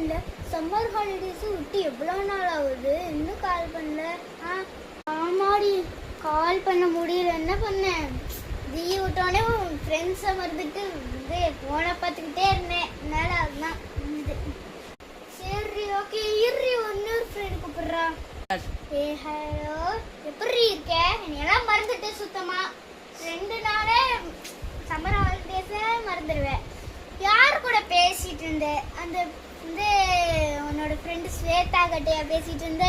பண்ணல. Summer holidays விட்டு எவ்வளோ நாள் ஆகுது, இன்னும் கால் பண்ணல. ஆமாடி, கால் பண்ண முடியல. என்ன பண்ணேன், லீவ் விட்டோடனே ஃப்ரெண்ட்ஸை மறந்துட்டு ஃபோனை பார்த்துக்கிட்டே இருந்தேன். அதனால அதுதான் இருந்தது. சரி, ஓகே, இரு, இன்னொரு ஃப்ரெண்டு கூப்பிட்றா. ஏ ஹலோ, எப்படி இருக்க? என்னெல்லாம் மறந்துட்டேன் சுத்தமா. 2 நாளே சம்மர் ஹாலிடேஸை மறந்துடுவேன். யார் கூட பேசிட்டு இருந்த? அந்த உன்னோட ஃப்ரெண்டு ஸ்வேதா கிட்டையா பேசிட்டு இருந்த?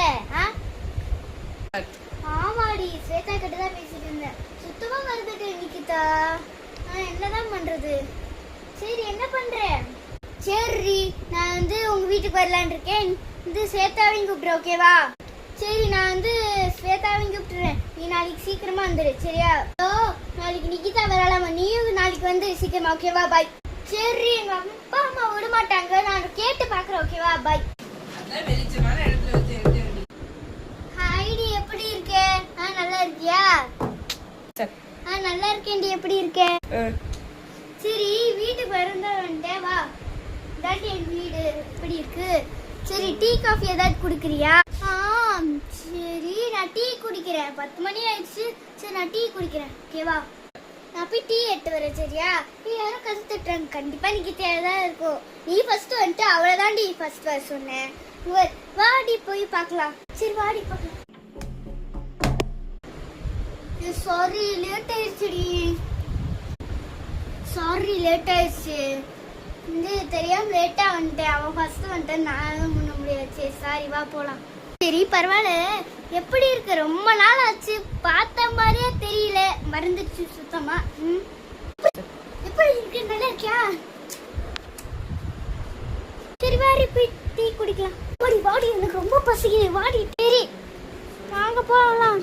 ஆமாடி, ஸ்வேதா கிட்ட தான் பேசிட்டு இருந்தேன். சுத்தமா மறந்துட்டேன் நிக்கிதா. என்னதான் பண்றது? சரி, என்ன பண்ற? சரி, நான் உங்க வீட்டுக்கு வரலான் இருக்கேன். ஸ்வேதாவையும் கூப்பிடுறேன், ஓகேவா? சரி, நான் ஸ்வேதாவையும் கூப்பிட்டுறேன். நீ நாளைக்கு சீக்கிரமா வந்துடு, சரியா? நாளைக்கு நிக்கிதா வரலாமா, நீயும் நாளைக்கு சீக்கிரமா, ஓகேவா? பாய். சரி, எங்க அப்பா அம்மா விட மாட்டாங்க, நான் கேட்டு பாக்குறேன், ஓகேவா? பாய். ஹாய்டி, எப்படி இருக்க? நல்லா இருக்கியா? நல்லா இருக்கேன்டி, எப்படி இருக்க? சரி, வீட்டுக்கு வந்துட்டேன், வா. இதாட்டி என் வீடு எப்படி இருக்கு? சரி, டீ காஃபி ஏதாவது குடிக்கிறியா? சரி, நான் டீ குடிக்கிறேன். 10 மணி ஆயிடுச்சு. சரி, நான் டீ குடிக்கிறேன், ஓகேவா? நான் போய் டீ எடுத்து வரேன், சரியா? நீ யாரும் கசு தட்டுறாங்க, கண்டிப்பா நீக்கு தேவைதான் இருக்கும். நீ ஃபர்ஸ்ட் வந்துட்டு அவ்வளவுதான் டி ஃபர்ஸ்ட் வர சொன்னேன். வாடி போய் பார்க்கலாம். சரி, வாடி பார்க்கலாம். சாரி, லேட் ஆயிடுச்சுடி. சாரி, லேட் ஆயிடுச்சு. தெரியாம லேட்டா வந்துட்டேன். அவன் ஃபர்ஸ்ட் வந்துட்டேன், நானும் பண்ண முடியாது. சாரி, வா போலாம். சரி, பரவாயில்ல. எப்படி இருக்கு? ரொம்ப நாள் ஆச்சு, பார்த்த மாதிரியே தெரியல, மறந்துச்சு சுத்தமா. எப்படி இருக்கு? நல்லா இருக்கியா? சரி, வாடி போய் டீ குடிக்கலாம். வாடி வாடி, எனக்கு ரொம்ப பசிக்குது, வாடி. சரி, வாங்க போகலாம்.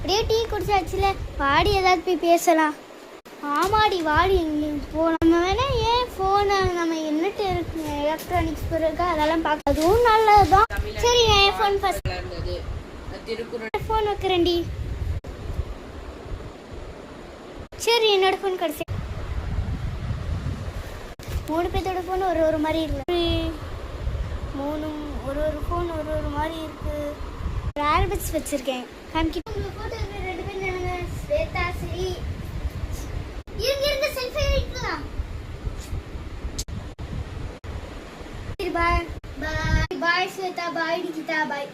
அப்படியே டீ குடிச்சாச்சுல, வாடி ஏதாவது போய் பேசலாம். ஆமாடி, வாடி எங்கேயும் போகலாம். நம்ம வேணா ஏன் ஃபோனை நம்ம என்னட்டு இருக்கு எலக்ட்ரானிக்ஸ் இருக்கா அதெல்லாம் பார்க்க, அதுவும் நல்லதுதான். சரி, என் ஃபோன் ஃபர்ஸ்ட் ஃபோன் வைக்கிறேன்டி. சரி, என்னோட ஃபோன் கடைசி 3 பேர்த்தோட ஃபோன் ஒரு மாதிரி இருக்கு. 3 ஒரு ஃபோன் ஒரு மாதிரி இருக்கு. ஆல்பம்ஸ் வச்சிருக்கேன். காமிக்கிட்டு உங்க போட்டோ 2 பேர் நாங்க ஸ்வேதா. சரி, இருங்க செல்ஃபி எடுக்கலாம். சரி, பாய் பாய் பாய் ஸ்வேதா, பாய் நிகிதா, பாய்.